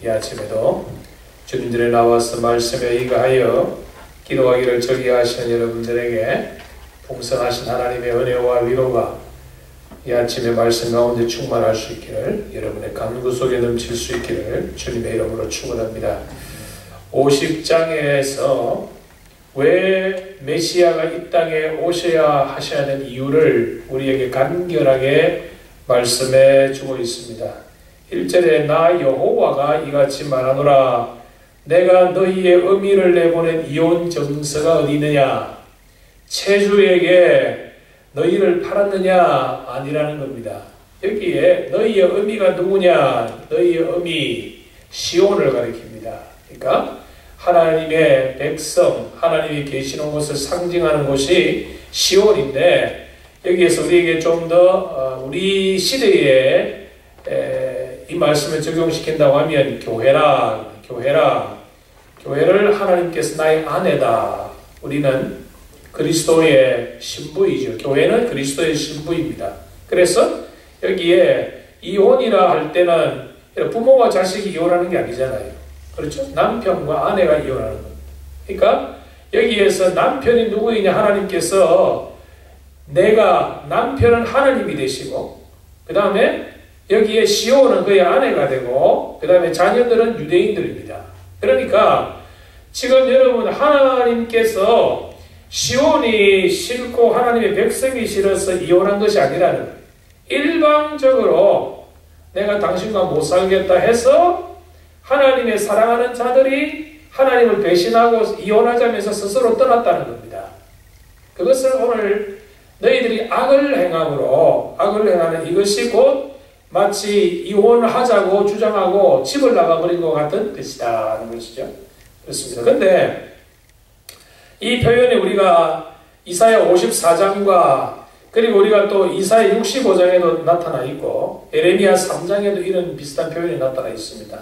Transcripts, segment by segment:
이 아침에도 주님들에 나와서 말씀에 의거하여 기도하기를 저기하시는 여러분들에게 풍성하신 하나님의 은혜와 위로가 이 아침에 말씀 가운데 충만할 수 있기를, 여러분의 간구 속에 넘칠 수 있기를 주님의 이름으로 축원합니다. 50장에서 왜 메시아가 이 땅에 오셔야 하시는 이유를 우리에게 간결하게 말씀해 주고 있습니다. 1절에 나 여호와가 이같이 말하노라, 내가 너희의 의미를 내보낸 이혼 정서가 어디 있느냐? 체주에게 너희를 팔았느냐? 아니라는 겁니다. 여기에 너희의 의미가 누구냐? 너희의 의미 시온을 가리킵니다. 그러니까 하나님의 백성, 하나님이 계시는 곳을 상징하는 곳이 시온인데, 여기에서 우리에게 좀 더 우리 시대에 이 말씀을 적용시킨다고 하면 교회를 하나님께서 나의 아내다. 우리는 그리스도의 신부이죠. 교회는 그리스도의 신부입니다. 그래서 여기에 이혼이라 할 때는 부모와 자식이 이혼하는 게 아니잖아요. 그렇죠? 남편과 아내가 이혼하는 겁니다. 그러니까 여기에서 남편이 누구이냐? 하나님께서 남편은 하나님이 되시고, 그 다음에 여기에 시온은 그의 아내가 되고, 그 다음에 자녀들은 유대인들입니다. 그러니까 지금 여러분, 하나님께서 시온이 싫고 하나님의 백성이 싫어서 이혼한 것이 아니라는 거예요. 일방적으로 내가 당신과 못 살겠다 해서 하나님의 사랑하는 자들이 하나님을 배신하고 이혼하자면서 스스로 떠났다는 겁니다. 그것을 오늘 너희들이 악을 행하는 이것이 곧 마치 이혼을 하자고 주장하고 집을 나가버린 것 같은 것이다 하는 것이죠. 그렇습니다. 그런데 이 표현이 우리가 이사야 54장과 그리고 우리가 또 이사야 65장에도 나타나 있고 에레미야 3장에도 이런 비슷한 표현이 나타나 있습니다.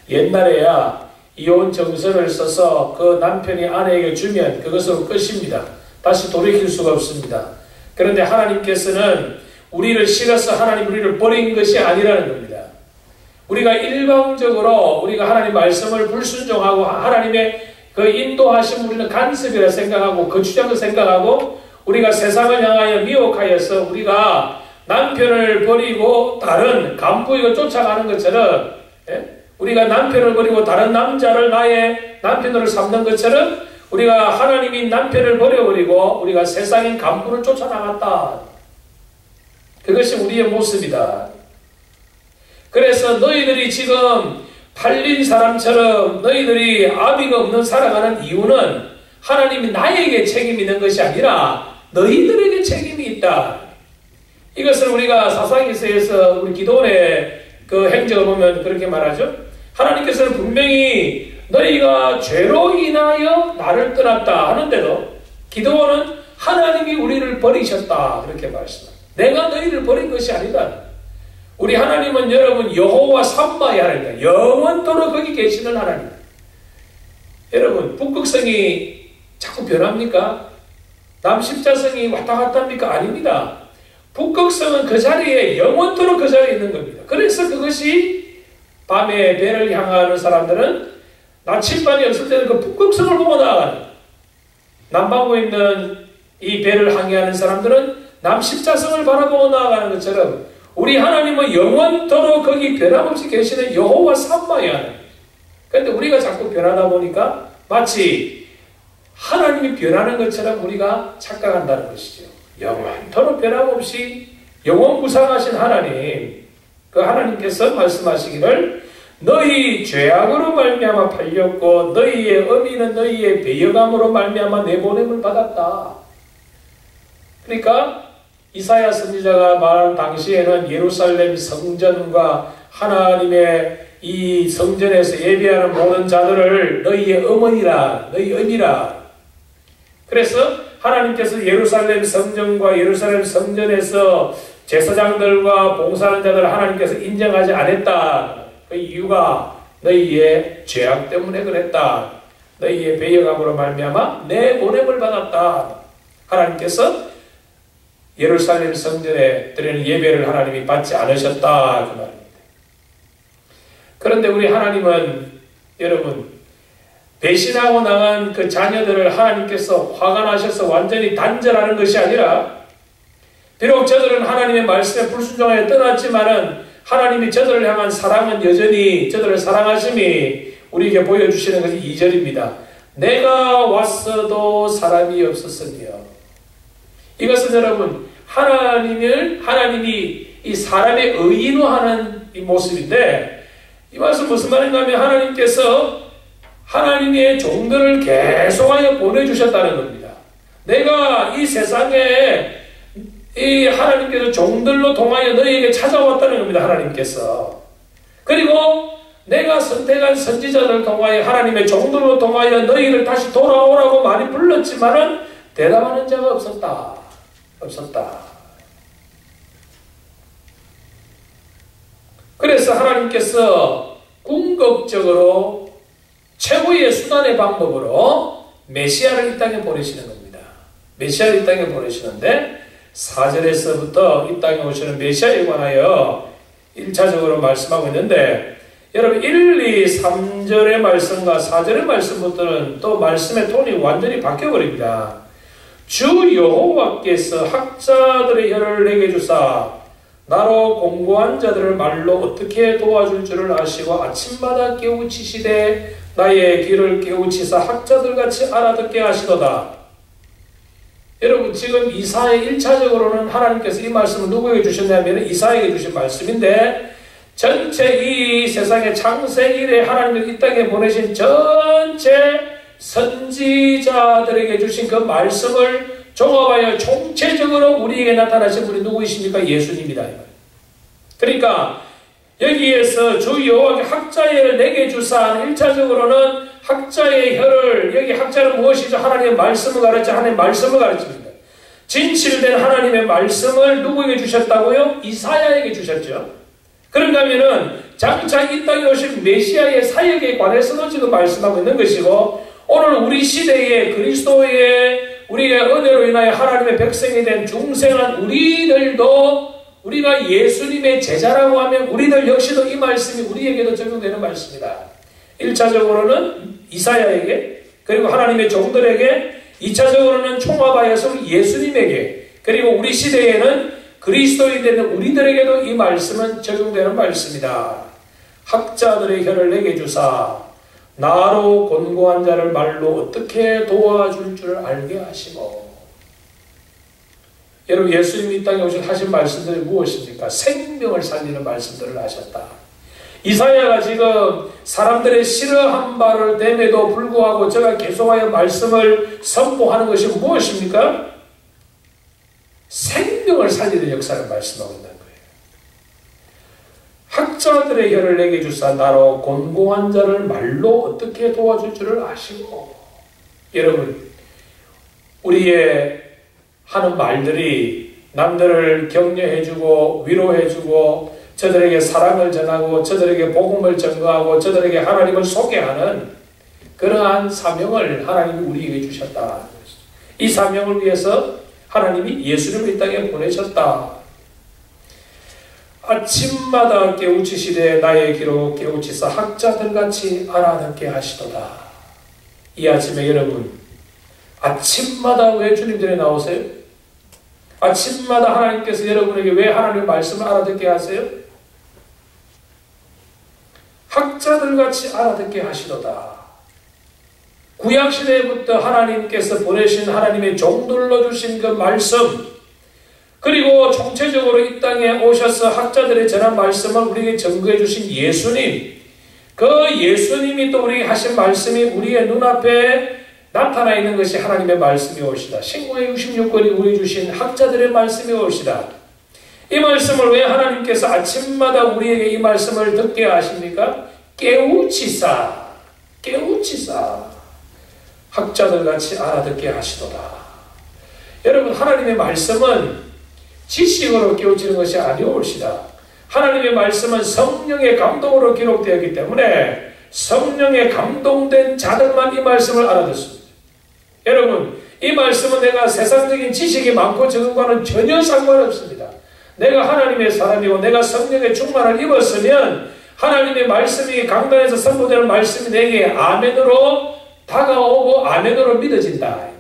옛날에야 이혼 정서를 써서 그 남편이 아내에게 주면 그것으로 끝입니다. 다시 돌이킬 수가 없습니다. 그런데 하나님께서는 우리를 싫어서 하나님 우리를 버린 것이 아니라는 겁니다. 우리가 일방적으로 우리가 하나님 말씀을 불순종하고 하나님의 그 인도하심 우리는 간섭이라 생각하고 그 주장을 생각하고 우리가 세상을 향하여 미혹하여서 우리가 남편을 버리고 다른 간부에게 쫓아가는 것처럼, 우리가 남편을 버리고 다른 남자를 나의 남편으로 삼는 것처럼 우리가 하나님인 남편을 버려버리고 우리가 세상인 간부를 쫓아나갔다. 그것이 우리의 모습이다. 그래서 너희들이 지금 팔린 사람처럼 너희들이 아비가 없는 살아가는 이유는 하나님이 나에게 책임이 있는 것이 아니라 너희들에게 책임이 있다. 이것을 우리가 사사기서에서 우리 기도원의 그 행적을 보면 그렇게 말하죠. 하나님께서는 분명히 너희가 죄로 인하여 나를 떠났다 하는데도 기도원은 하나님이 우리를 버리셨다 그렇게 말씀합니다. 내가 너희를 버린 것이 아니다. 우리 하나님은 여러분 여호와 삼바야입니다. 영원토록 거기 계시는 하나님. 여러분 북극성이 자꾸 변합니까? 남십자성이 왔다 갔다 합니까? 아닙니다. 북극성은 그 자리에 영원토록 그 자리에 있는 겁니다. 그래서 그것이 밤에 배를 향하는 사람들은 나침반이 없을 때는 그 북극성을 보고 나아가는, 남반구에 있는 이 배를 항해하는 사람들은 남십자성을 바라보고 나아가는 것처럼 우리 하나님은 영원토록 거기 변함없이 계시는 여호와 삼바야. 그런데 우리가 자꾸 변하다 보니까 마치 하나님이 변하는 것처럼 우리가 착각한다는 것이죠. 영원토록 변함없이 영원무상하신 하나님, 그 하나님께서 말씀하시기를 너희 죄악으로 말미암아 팔렸고 너희의 어미는 너희의 배역함으로 말미암아 내보냄을 받았다. 그러니까 이사야 선지자가 말한 당시에는 예루살렘 성전과 하나님의 이 성전에서 예배하는 모든 자들을 너희의 어머니라, 너희 어미라. 그래서 하나님께서 예루살렘 성전과 예루살렘 성전에서 제사장들과 봉사하는 자들을 하나님께서 인정하지 않았다. 그 이유가 너희의 죄악 때문에 그랬다. 너희의 배역함으로 말미암아 내 보냄을 받았다. 하나님께서 예루살렘 성전에 드리는 예배를 하나님이 받지 않으셨다 그 말입니다. 그런데 우리 하나님은 여러분 배신하고 나간 그 자녀들을 하나님께서 화가 나셔서 완전히 단절하는 것이 아니라 비록 저들은 하나님의 말씀에 불순종하여 떠났지만은 하나님이 저들을 향한 사랑은 여전히 저들을 사랑하심이 우리에게 보여주시는 것이 2절입니다. 내가 왔어도 사람이 없었으며. 이것은 여러분 하나님이 이 사람의 의인화하는 이 모습인데 이 말씀 무슨 말인가 하면 하나님께서 하나님의 종들을 계속하여 보내주셨다는 겁니다. 내가 이 세상에 이 하나님께서 종들로 통하여 너희에게 찾아왔다는 겁니다. 하나님께서. 그리고 내가 선택한 선지자들을 통하여 하나님의 종들로 통하여 너희를 다시 돌아오라고 많이 불렀지만은 대답하는 자가 없었다. 그래서 하나님께서 궁극적으로 최후의 수단의 방법으로 메시아를 이 땅에 보내시는 겁니다. 메시아를 이 땅에 보내시는데 4절에서부터 이 땅에 오시는 메시아에 관하여 1차적으로 말씀하고 있는데 여러분 1, 2, 3절의 말씀과 4절의 말씀부터는 또 말씀의 톤이 완전히 바뀌어버립니다. 주 여호와께서 학자들의 혀를 내게 주사 나로 공고한 자들을 말로 어떻게 도와줄 줄을 아시고 아침마다 깨우치시되 나의 귀를 깨우치사 학자들같이 알아듣게 하시도다. 여러분 지금 이사야 1차적으로는 하나님께서 이 말씀을 누구에게 주셨냐면 이사야에게 주신 말씀인데 전체 이 세상의 창세 이래 하나님이 이 땅에 보내신 전체 선지자들에게 주신 그 말씀을 종합하여 총체적으로 우리에게 나타나신 분이 누구이십니까? 예수님이다. 그러니까 여기에서 주 여호와께 학자의 혀를 내게 주사 1차적으로는 학자의 혀를 여기 학자는 무엇이죠? 하나님의 말씀을 가르쳐 하나님의 말씀을 가르칩니다. 진실된 하나님의 말씀을 누구에게 주셨다고요? 이사야에게 주셨죠. 그런가 하면은 장차 이 땅에 오신 메시아의 사역에 관해서도 지금 말씀하고 있는 것이고 오늘 우리 시대에 그리스도의 우리의 은혜로 인하여 하나님의 백성이 된 중생한 우리들도 우리가 예수님의 제자라고 하면 우리들 역시도 이 말씀이 우리에게도 적용되는 말씀이다. 1차적으로는 이사야에게 그리고 하나님의 종들에게 2차적으로는 총합하여서 예수님에게 그리고 우리 시대에는 그리스도인 되는 우리들에게도 이 말씀은 적용되는 말씀이다. 학자들의 혀를 내게 주사 나로 곤고한 자를 말로 어떻게 도와줄 줄 알게 하시고. 여러분 예수님이 이 땅에 하신 말씀들이 무엇입니까? 생명을 살리는 말씀들을 하셨다. 이사야가 지금 사람들의 싫어한 바를 됨에도 불구하고 제가 계속하여 말씀을 선포하는 것이 무엇입니까? 생명을 살리는 역사를 말씀하고 있는 거예요. 학자들의 혀를 내게 주사 나로 곤고한 자를 말로 어떻게 도와줄 줄을 아시고. 여러분 우리의 하는 말들이 남들을 격려해주고 위로해주고 저들에게 사랑을 전하고 저들에게 복음을 전가하고 저들에게 하나님을 소개하는 그러한 사명을 하나님이 우리에게 주셨다. 이 사명을 위해서 하나님이 예수님을 이 땅에 보내셨다. 아침마다 깨우치시되 나의 귀로 깨우치사 학자들같이 알아듣게 하시도다. 이 아침에 여러분 아침마다 왜 주님들이 나오세요? 아침마다 하나님께서 여러분에게 왜 하나님의 말씀을 알아듣게 하세요? 학자들같이 알아듣게 하시도다. 구약시대부터 하나님께서 보내신 하나님의 종들로 주신 그 말씀 그리고 총체적으로 이 땅에 오셔서 학자들의 전한 말씀을 우리에게 전거해 주신 예수님 그 예수님이 또 우리에게 하신 말씀이 우리의 눈앞에 나타나 있는 것이 하나님의 말씀이 옵시다. 신구의 66권이 우리 주신 학자들의 말씀이 옵시다. 이 말씀을 왜 하나님께서 아침마다 우리에게 이 말씀을 듣게 하십니까? 깨우치사 학자들같이 알아듣게 하시도다. 여러분 하나님의 말씀은 지식으로 깨우치는 것이 아니옵시다. 하나님의 말씀은 성령의 감동으로 기록되었기 때문에 성령에 감동된 자들만 이 말씀을 알아듣습니다. 여러분 이 말씀은 내가 세상적인 지식이 많고 적은과는 전혀 상관없습니다. 내가 하나님의 사람이고 내가 성령의 충만을 입었으면 하나님의 말씀이 강단에서 선포되는 말씀이 내게 아멘으로 다가오고 아멘으로 믿어진다.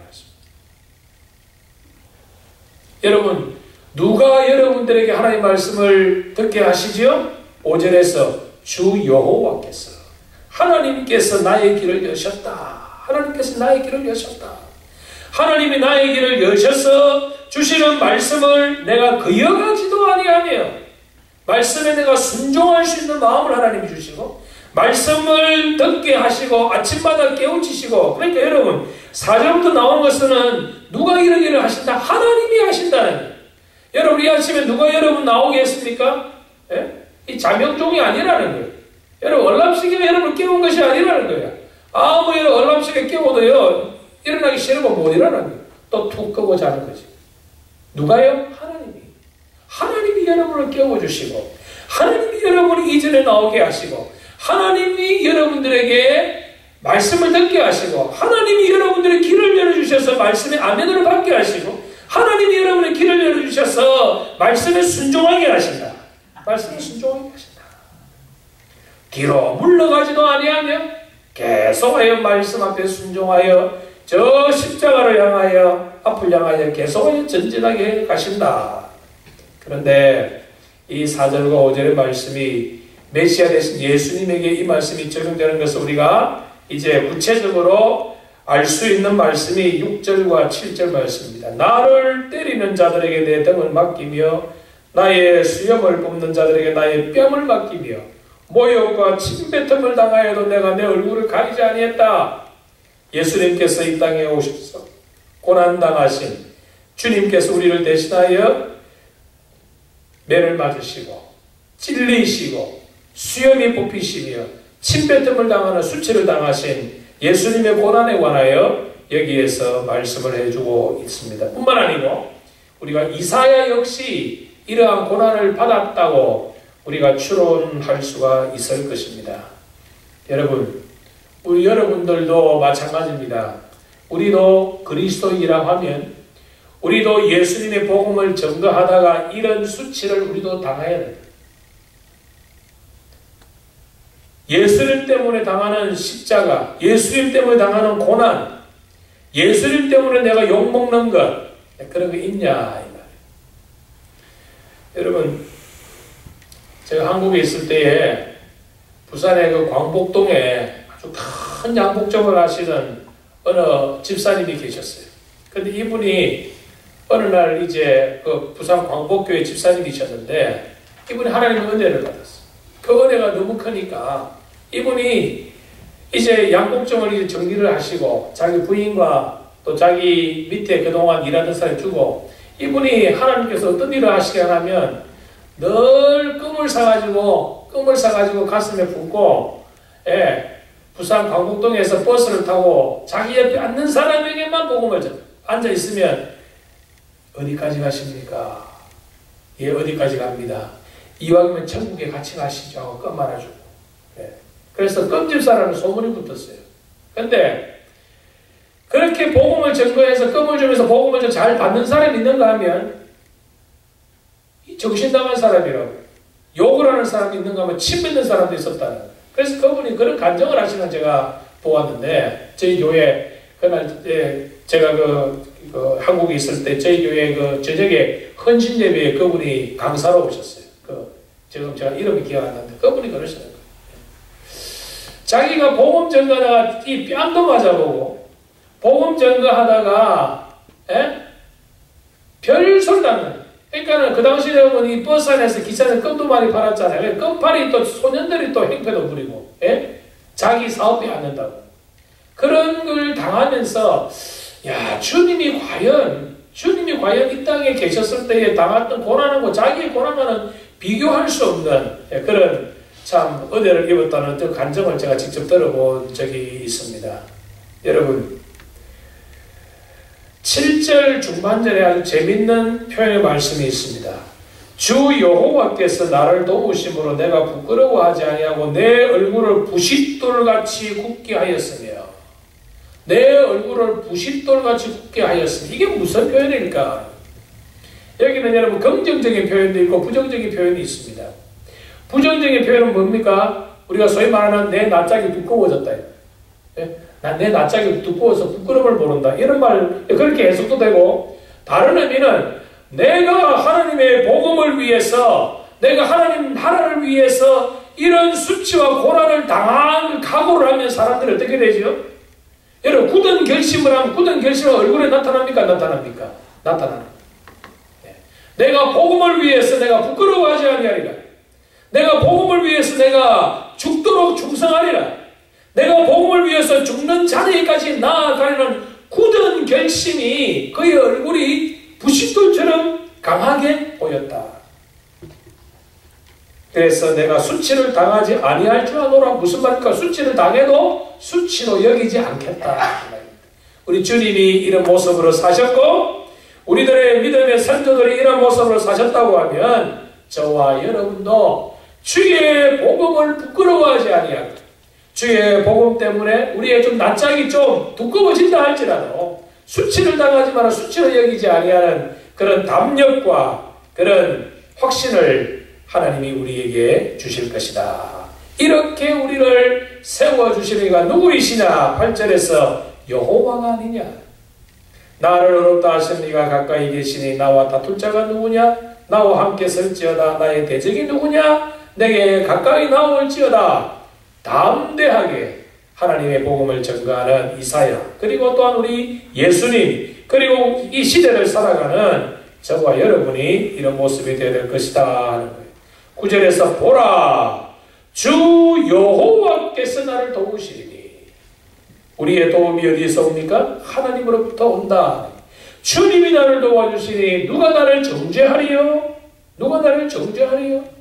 여러분, 누가 여러분들에게 하나님의 말씀을 듣게 하시죠? 5절에서 주 여호와께서, 하나님께서 나의 길을 여셨다. 하나님께서 나의 길을 여셨다. 하나님이 나의 길을 여셔서 주시는 말씀을 내가 거역하지도 아니하며 말씀에 내가 순종할 수 있는 마음을 하나님이 주시고 말씀을 듣게 하시고 아침마다 깨우치시고, 그러니까 여러분 4절부터 나오는 것은 누가 이런 일을 하신다? 하나님이 하신다는 거예요. 여러분 이 아침에 누가 여러분 나오게 했습니까? 예? 이 자명종이 아니라는 거예요. 여러분 얼람시키면 여러분 깨운 것이 아니라는 거예요. 아무 여러분 얼람시키게 깨워도요 일어나기 싫으면 못 일어나는 거예요. 또 툭 끄고 자는 거지. 누가요? 하나님이 여러분을 깨워주시고 하나님이 여러분을 이전에 나오게 하시고 하나님이 여러분들에게 말씀을 듣게 하시고 하나님이 여러분들의 길을 열어주셔서 말씀의 아멘을 받게 하시고 하나님이 여러분의 길을 열어주셔서 말씀에 순종하게 하신다. 말씀에 순종하게 하신다. 뒤로 물러가지도 아니하며 계속하여 말씀 앞에 순종하여 저 십자가를 향하여 앞을 향하여 계속하여 전진하게 가신다. 그런데 이 4절과 5절의 말씀이 메시아 되신 예수님에게 이 말씀이 적용되는 것을 우리가 이제 구체적으로 알 수 있는 말씀이 6절과 7절 말씀입니다. 나를 때리는 자들에게 내 등을 맡기며 나의 수염을 뽑는 자들에게 나의 뺨을 맡기며 모욕과 침뱉음을 당하여도 내가 내 얼굴을 가리지 아니했다. 예수님께서 이 땅에 오셔서 고난당하신 주님께서 우리를 대신하여 매를 맞으시고 찔리시고 수염이 뽑히시며 침뱉음을 당하는 수치를 당하신 예수님의 고난에 관하여 여기에서 말씀을 해주고 있습니다. 뿐만 아니고 우리가 이사야 역시 이러한 고난을 받았다고 우리가 추론할 수가 있을 것입니다. 여러분, 우리 여러분들도 마찬가지입니다. 우리도 그리스도인이라고 하면 우리도 예수님의 복음을 전거하다가 이런 수치를 우리도 당해야 됩니다. 예수님 때문에 당하는 십자가, 예수님 때문에 당하는 고난, 예수님 때문에 내가 욕먹는 것, 그런 거 있냐 이 말이에요. 여러분, 제가 한국에 있을 때에 부산의 그 광복동에 아주 큰 양복점을 하시는 어느 집사님이 계셨어요. 그런데 이분이 어느 날 이제 그 부산 광복교회 집사님이셨는데 이분이 하나님의 은혜를 받았어요. 그 은혜가 너무 크니까 이분이 이제 양복점을 이제 정리를 하시고 자기 부인과 또 자기 밑에 그동안 일하던 사람이 주고 이분이 하나님께서 어떤 일을 하시게 하냐면 늘 껌을 사가지고 가슴에 붓고 부산 광복동에서 버스를 타고 자기 옆에 앉는 사람에게만 복음을 앉아있으면 어디까지 가십니까? 예, 어디까지 갑니다. 이왕이면 천국에 같이 가시죠 하고 껌 하나 주고. 그래서 껌집사라는 소문이 붙었어요. 근데 그렇게 복음을 전거해서 껌을 주면서 복음을 좀 잘 받는 사람이 있는가 하면 정신당한 사람이라고 욕을 하는 사람이 있는가 하면 침 뱉는 사람도 있었다는 거예요. 그래서 그분이 그런 간증을 하시는 제가 보았는데 저희 교회 그날 제가 그 한국에 있을 때 저희 교회 그 저녁에 헌신 예배에 그분이 강사로 오셨어요. 지금 제가 이름이 기억 안 나는데 그분이 그러시는 거예요. 자기가 복음 전거하다가 이 뺨도 맞아보고 복음 전거하다가 별소리 나는 거예요. 그러니까 그 당시에 이 버스 안에서 기차는 껌도 많이 팔았잖아요. 껌팔이 또 소년들이 또 행패도 부리고 자기 사업비 안 낸다고 그런 걸 당하면서 야 주님이 과연 이 땅에 계셨을 때에 당했던 고난하고 자기의 고난과는 비교할 수 없는 그런 참 은혜를 입었다는 그 간증을 제가 직접 들어본 적이 있습니다. 여러분 7절 중반절에 아주 재밌는 표현의 말씀이 있습니다. 주 여호와께서 나를 도우심으로 내가 부끄러워하지 아니하고 내 얼굴을 부싯돌같이 굳게 하였으며 내 얼굴을 부싯돌같이 굳게 하였으며 이게 무슨 표현일까? 여기는 여러분 긍정적인 표현도 있고 부정적인 표현이 있습니다. 부정적인 표현은 뭡니까? 우리가 소위 말하는 내 낯짝이 두꺼워졌다. 예? 내 낯짝이 두꺼워서 부끄러움을 모른다. 이런 말 그렇게 해석도 되고, 다른 의미는 내가 하나님의 복음을 위해서, 내가 하나님 나라를 위해서 이런 수치와 고난을 당한 각오를 하면 사람들이 어떻게 되죠? 여러분, 굳은 결심을 하면 굳은 결심은 얼굴에 나타납니까? 나타납니까? 나타납니다. 내가 복음을 위해서 내가 부끄러워하지 아니하리라. 내가 복음을 위해서 내가 죽도록 충성하리라. 내가 복음을 위해서 죽는 자리까지 나아가려는 굳은 결심이 그의 얼굴이 부싯돌처럼 강하게 보였다. 그래서 내가 수치를 당하지 아니할 줄 아노라. 무슨 말입니까? 수치를 당해도 수치로 여기지 않겠다. 우리 주님이 이런 모습으로 사셨고 우리들의 믿음의 선조들이 이런 모습으로 사셨다고 하면 저와 여러분도 주의 복음을 부끄러워하지 아니하고 주의 복음 때문에 우리의 좀 낯짝이 좀 두꺼워진다 할지라도 수치를 당하지 마라, 수치로 여기지 아니하는 그런 담력과 그런 확신을 하나님이 우리에게 주실 것이다. 이렇게 우리를 세워주시는 이가 누구이시냐? 8절에서 여호와가 아니냐? 나를 어렵다 하신 이가 가까이 계시니 나와 다툴 자가 누구냐? 나와 함께 설지어다. 나의 대적이 누구냐? 내게 가까이 나올지어다. 담대하게 하나님의 복음을 전가하는 이사야, 그리고 또한 우리 예수님, 그리고 이 시대를 살아가는 저와 여러분이 이런 모습이 되어야 될 것이다 하는 거예요. 9절에서 보라, 주 여호와께서 나를 도우시리니. 우리의 도움이 어디에서 옵니까? 하나님으로부터 온다. 주님이 나를 도와주시니 누가 나를 정죄하리요? 누가 나를 정죄하리요?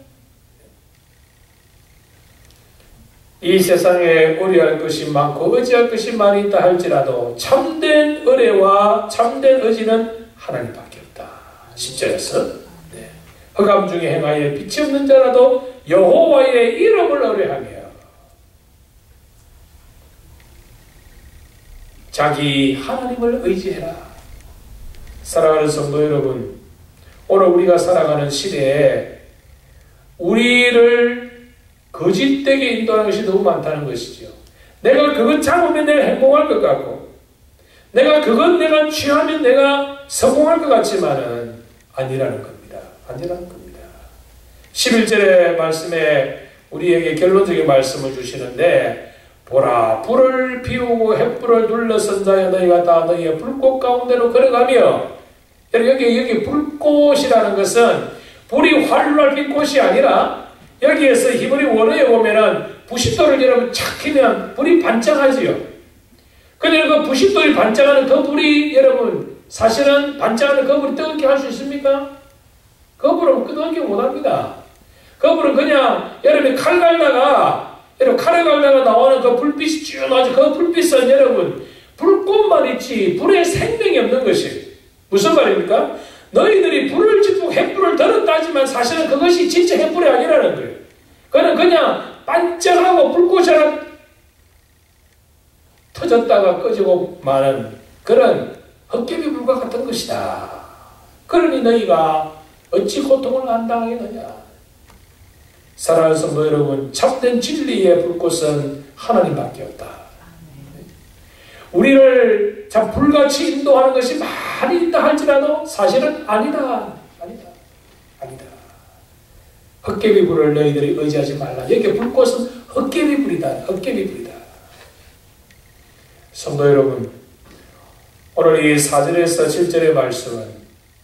이 세상에 의뢰할 것이 많고 의지할 것이 많이 있다 할지라도 참된 의뢰와 참된 의지는 하나님밖에 없다. 10절에서 흑암 중에 행하여 빛이 없는 자라도 여호와의 이름을 의뢰하며 자기 하나님을 의지해라. 사랑하는 성도 여러분, 오늘 우리가 살아가는 시대에 우리를 거짓되게 인도하는 것이 너무 많다는 것이죠. 내가 그것 잡으면 내가 행복할 것 같고 내가 취하면 내가 성공할 것 같지만은 아니라는 겁니다. 아니라는 겁니다. 11절의 말씀에 우리에게 결론적인 말씀을 주시는데, 보라, 불을 피우고 횃불을 둘러선 자여 너희가 다 너희의 불꽃 가운데로 걸어가며. 여기 불꽃이라는 것은 불이 활활 핀 꽃이 아니라 여기에서 히브리 원어에 보면은 부싯돌을 여러분 착 키면 불이 반짝하지요. 근데 그 부싯돌이 반짝하는 그 불이 여러분 사실은 반짝하는 그 불이 뜨겁게 할 수 있습니까? 그 불은 뜨겁게 못합니다. 그 불은 그냥 여러분이 칼을 갈다가 나오는 그 불빛이 쭉 나오죠. 그 불빛은 여러분 불꽃만 있지 불에 생명이 없는 것이 무슨 말입니까? 너희들이 불을 짓고 횃불을 들었다 하지만 사실은 그것이 진짜 횃불이 아니라는 거예요. 그는 그냥 반짝하고 불꽃이 하나 터졌다가 꺼지고 마는 그런 헛개비 불과 같은 것이다. 그러니 너희가 어찌 고통을 안 당하겠느냐. 사랑하는 성도 여러분, 참된 진리의 불꽃은 하나님밖에 없다. 우리를 참 불같이 인도하는 것이 많이 있다 할지라도 사실은 아니다. 헛개비 불을 너희들이 의지하지 말라. 여기 불꽃은 헛개비 불이다. 헛개비 불이다. 성도 여러분, 오늘 이 4절에서 7절의 말씀은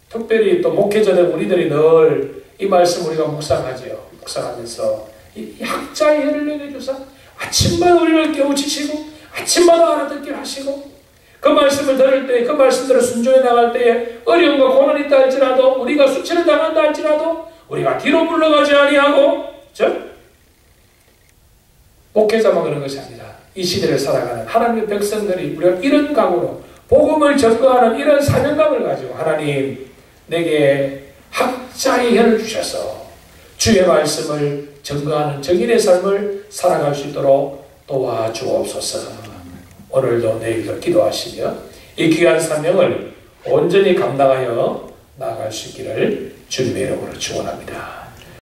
특별히 또 목회 전에 우리들이 늘 이 말씀 우리가 묵상하면서 이 학자의 혀를 내게 주사 아침마다 우리를 깨우치시고 아침마다 알아듣게 하시고 그 말씀을 들을 때 그 말씀대로 순종해 나갈 때에 어려움과 고난이 있다 할지라도 우리가 수치를 당한다 할지라도 우리가 뒤로 물러가지 아니하고 목회자만 그런 것이 아니라 이 시대를 살아가는 하나님의 백성들이 우리가 이런 각오로 복음을 전거하는 이런 사명감을 가지고 하나님 내게 학자의 혀를 주셔서 주의 말씀을 전거하는 정인의 삶을 살아갈 수 있도록 도와주옵소서. 오늘도 내일도 기도하시며 이 귀한 사명을 온전히 감당하여 나아갈 수 있기를 주님의 이름으로 축원합니다.